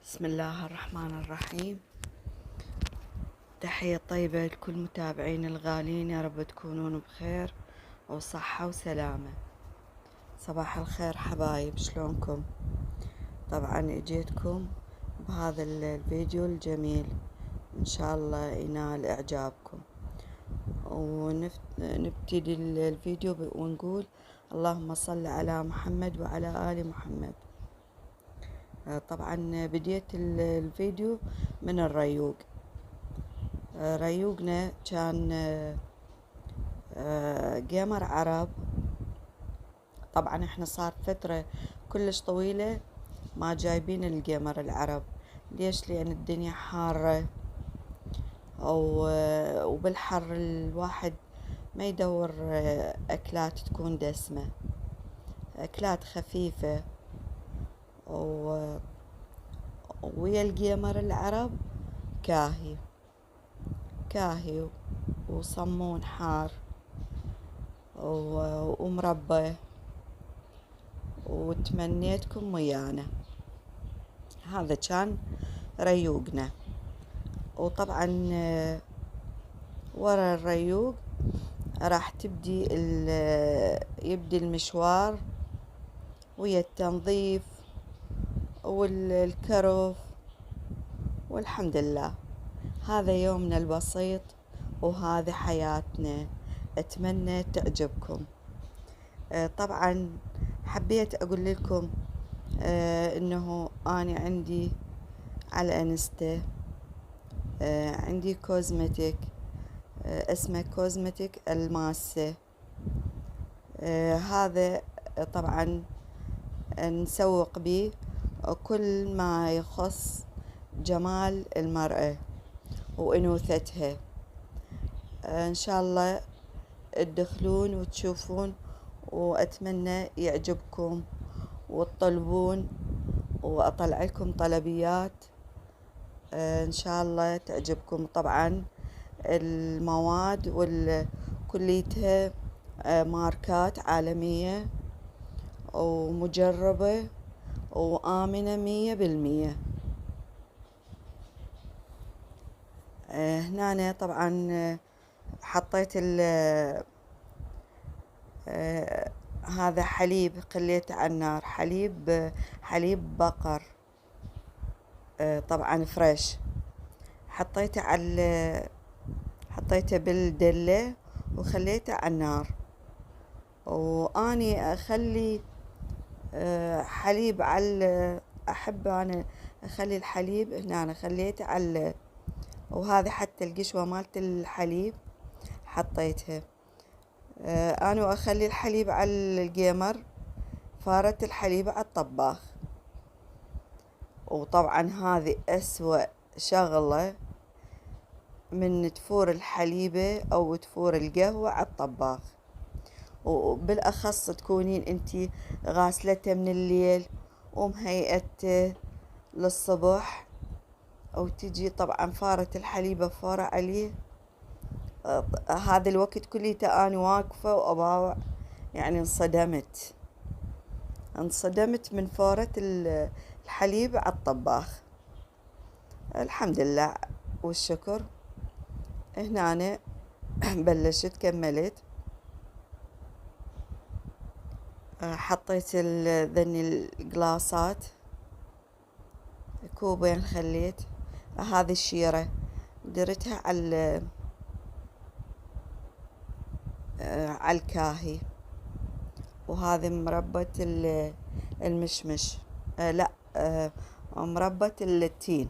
بسم الله الرحمن الرحيم. تحية طيبة لكل متابعين الغالين، يا رب تكونون بخير وصحة وسلامة. صباح الخير حبايب، شلونكم؟ طبعا اجيتكم بهذا الفيديو الجميل، ان شاء الله ينال اعجابكم. ونبتدي الفيديو ونقول اللهم صل على محمد وعلى آل محمد. طبعا بديت الفيديو من الريوق. ريوقنا كان جيمر عرب. طبعا احنا صار فترة كلش طويلة ما جايبين الجيمر العرب. ليش؟ لأن الدنيا حارة، وبالحر الواحد ما يدور أكلات تكون دسمة، أكلات خفيفة. ويا الجيمر العرب كاهي كاهي وصمون حار ومربى، وتمنيتكم ويانا. هذا كان ريوقنا. وطبعا ورا الريوق راح يبدي المشوار ويا التنظيف والكرف، والحمد لله هذا يومنا البسيط وهذه حياتنا. أتمنى تعجبكم. طبعا حبيت أقول لكم إنه أنا عندي على انستا عندي كوزمتيك، اسمه كوزمتيك الماسة. هذا طبعا نسوق به كل ما يخص جمال المرأة وأنوثتها. إن شاء الله تدخلون وتشوفون، وأتمنى يعجبكم وتطلبون، وأطلع لكم طلبيات إن شاء الله تعجبكم. طبعا المواد كليتها ماركات عالمية ومجربة وآمنة 100%. هنا طبعا حطيت هذا حليب خليته على النار، حليب بقر طبعا فريش. حطيته بالدلة وخليته على النار. واني اخلي حليب احب انا اخلي الحليب هنا. أنا خليته وهذه حتى القشوة مالت الحليب حطيتها. انا اخلي الحليب على الجيمر، فارت الحليب على الطباخ. وطبعا هذه أسوأ شغلة من تفور الحليبة أو تفور القهوة على الطباخ، وبالأخص تكونين انتي غاسلته من الليل ومهيئته للصبح، أو تجي طبعا فارت الحليبة فارة عليه. هذا الوقت كليته أنا واقفة وأباوع، يعني انصدمت من فارة الحليب على الطباخ. الحمد لله والشكر. هنا أنا بلشت كملت، حطيت ذني القلاصات، كوبين خليت. هذه الشيرة درتها على الكاهي. وهذه مربة المشمش، لا، مربة التين.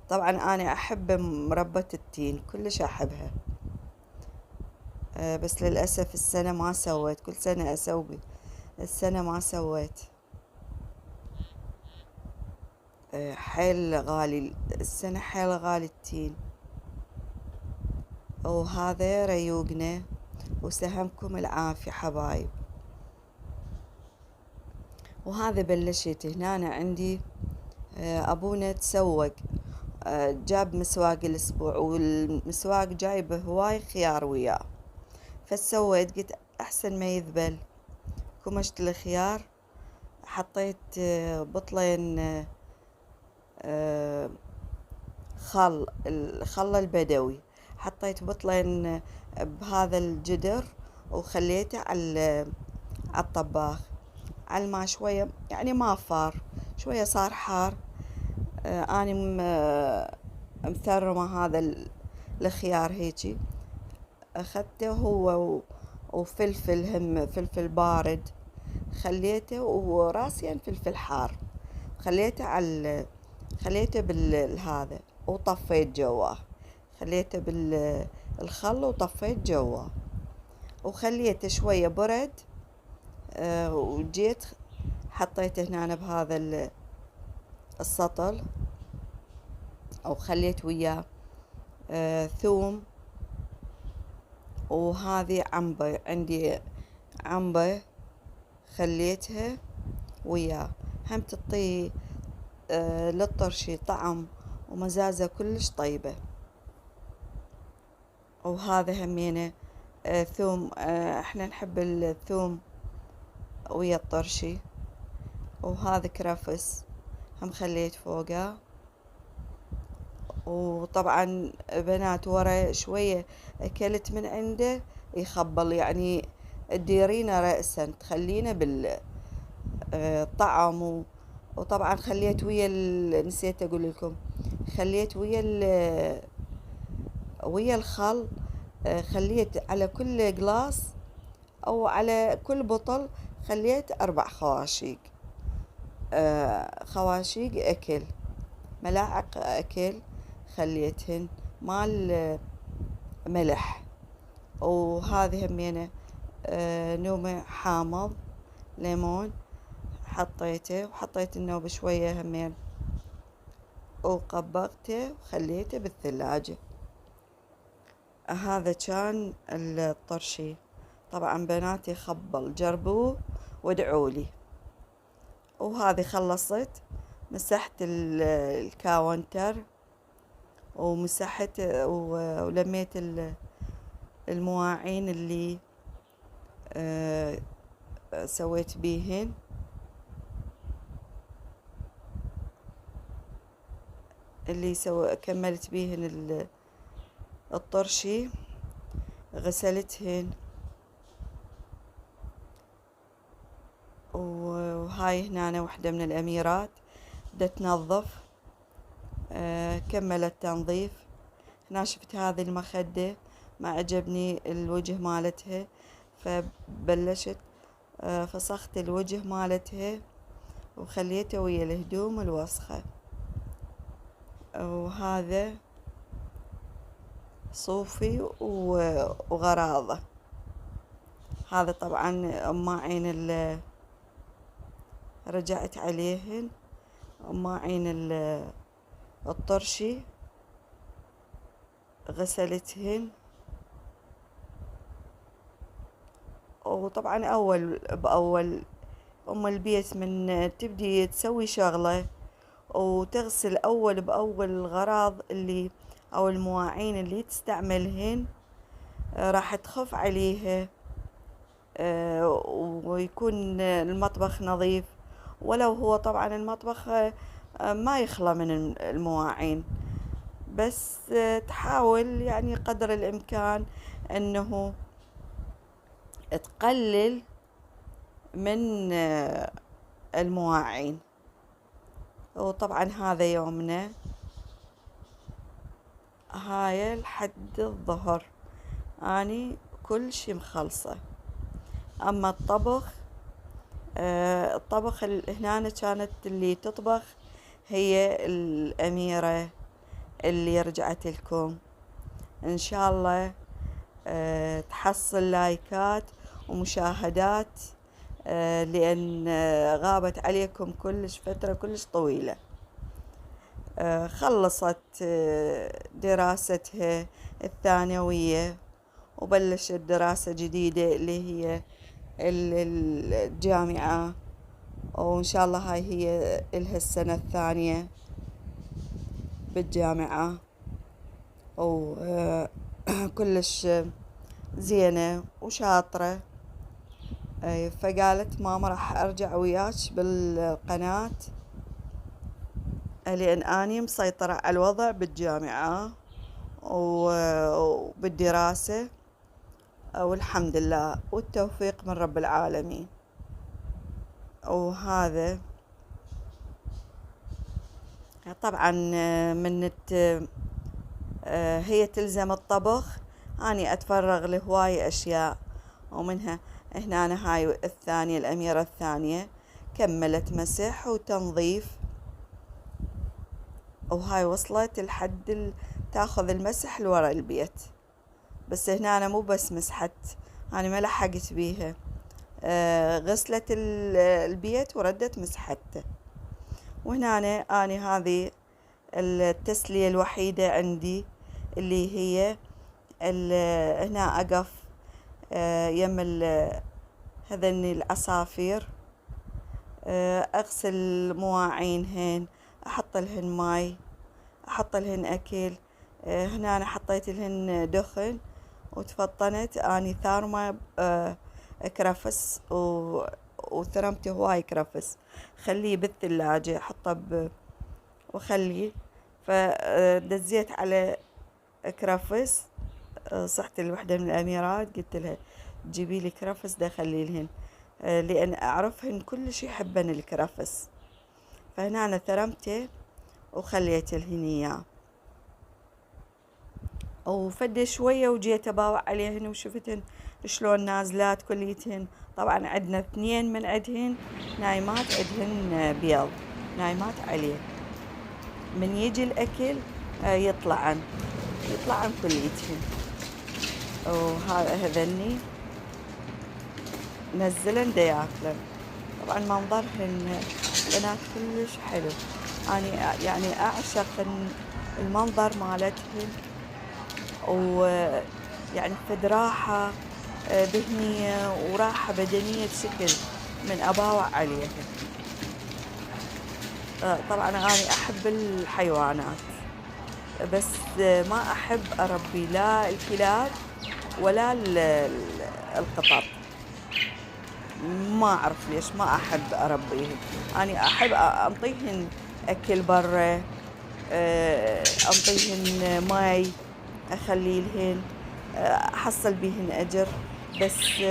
طبعا أنا أحب مربة التين، كلش أحبها. بس للأسف السنة ما سويت، كل سنة أسوي، السنة ما سويت. حيل غالي السنة، حيل غالي التين. وهذا ريوقنا، وسهمكم العافية حبايب. وهذا بلشت هنا. أنا عندي أبونا تسوق، جاب مسواق الأسبوع، والمسواق جايبه هواي خيار وياه، فسويت قلت أحسن ما يذبل. كمشت الخيار، حطيت بطلين الخل البدوي، حطيت بطلين بهذا الجدر وخليته على الطباخ على الماء شوية، يعني ما فار شوية، صار حار. اني مثرمة هذا الخيار هيجي، اخذته هو وفلفل، هم فلفل بارد خليته، وراسين فلفل حار خليته خليته بالهذا وطفيت جواه، خليته بالخل وطفيت جواه وخليته شوية برد. وجيت حطيته هنا بهذا السطل، او خليت وياه ثوم، وهذه عنبة عندي، عنبة خليتها وياه، هم تعطي للطرشي طعم ومزازة كلش طيبة. وهذا همينه ثوم، احنا نحب الثوم ويا الطرشي. وهذا كرفس هم خليت فوقه. وطبعا بنات ورا شوية اكلت من عنده يخبل، يعني تديرينه رأسا تخلينه بالطعم. وطبعا خليت ويا نسيت اقول لكم، خليت ويا الخل، خليت على كل قلاص او على كل بطل خليت 4 خواشيق، خواشيق اكل، ملاعق اكل خليتهن مال ملح. وهذه همينه نومه حامض ليمون حطيته، وحطيت النوبة شوية همين وقبضته وخليته بالثلاجة. هذا كان الطرشي. طبعا بناتي خبل، جربوه وادعولي. وهذه خلصت، مسحت الكاونتر ومسحت ولميت المواعين اللي سويت بيهن، اللي كملت بيهن الطرشي، غسلتهن. وهاي هنا وحدة من الأميرات بدها تنظف، كملت تنظيف. هنا شفت هذه المخدة ما عجبني الوجه مالتها، فبلشت فسخت الوجه مالتها وخليته ويا الهدوم الوسخة. وهذا صوفي وغراضة. هذا طبعا ماعين رجعت عليهن، ماعين الطرشي غسلتهن. وطبعا أول بأول أم البيت من تبدي تسوي شغلة وتغسل أول بأول الغراض اللي أو المواعين اللي تستعملهن، راح تخف عليها ويكون المطبخ نظيف. ولو هو طبعا المطبخ ما يخلى من المواعين، بس تحاول يعني قدر الإمكان أنه تقلل من المواعين. وطبعا هذا يومنا، هاي لحد الظهر اني كل شي مخلصة. اما الطبخ، الطبخ هنا كانت اللي تطبخ هي الأميرة اللي رجعت لكم. ان شاء الله تحصل لايكات ومشاهدات، لأن غابت عليكم كلش فترة كلش طويلة. خلصت دراستها الثانوية وبلشت دراسة جديدة اللي هي الجامعة، وإن شاء الله هاي هي إلها السنة الثانية بالجامعة. وكلش زينة وشاطرة. فقالت ماما راح أرجع وياك بالقناة لأن أني مسيطرة على الوضع بالجامعة وبالدراسة، والحمد لله والتوفيق من رب العالمين. وهذا طبعا من هي تلزم الطبخ، أني أتفرغ لهواية أشياء، ومنها هنا أنا هاي الثانية الأميرة الثانية كملت مسح وتنظيف، وهاي وصلت لحد تاخذ المسح لورا البيت. بس هنا أنا مو بس مسحت، أنا ما لحقت بيها، غسلت البيت وردت مسحته. وهنا أنا هذه التسلية الوحيدة عندي اللي هي هنا أقف يم هذني العصافير، أغسل مواعينهن، أحط لهن ماي، أحط لهن أكل. هنا أنا حطيت لهن دخن وتفطنت أني ثارمة كرفس وثرمته هواي كرفس، خليه بالثلاجة أحطه وخليه. فدزيت على كرفس، صحت لوحدة من الأميرات قلت لها جيبي لي كرفس دا خلي لهن، لأن أعرفهن كلش يحبن الكرفس. فهنا أنا ثرمته وخليت لهن إياه، وفد شوية وجيت أباوع عليهن وشفتهن شلون نازلات كليتهن. طبعا عندنا 2 من عندهن نايمات، عندهن بيض نايمات عليه، من يجي الأكل يطلعن كليتهن. وهذني نزلن دا ياكلن. طبعا منظرهن بنات كلش حلو، أنا يعني أعشق المنظر مالتهن، ويعني فد راحة ذهنية وراحة بدنية بشكل من أباوع عليهن. طبعا أنا أحب الحيوانات، بس ما أحب أربي لا الكلاب ولا القطط، ما أعرف ليش ما أحب أربيهن. أنا أحب أنطيهن أكل برا، أنطيهن ماي، أخلي لهن، أحصل بيهن أجر، بس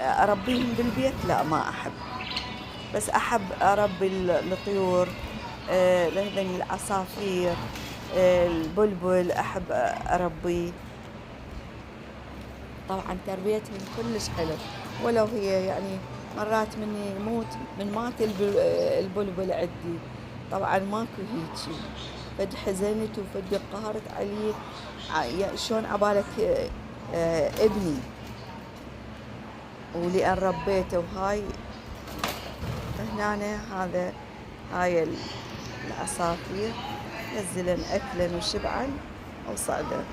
أربيهن بالبيت لا ما أحب. بس أحب أربي الطيور، لهذني العصافير، البلبل أحب أربيه. طبعا تربيتهم كلش حلو، ولو هي يعني مرات مني يموت من مات البلبل عندي، طبعا ماكو هيجي، فد حزنت وفد قهرت عليه، شلون عبالك ابني، ولأن ربيته. وهاي هنا هاي العصافير نزلن أكلا وشبعا وصعدا.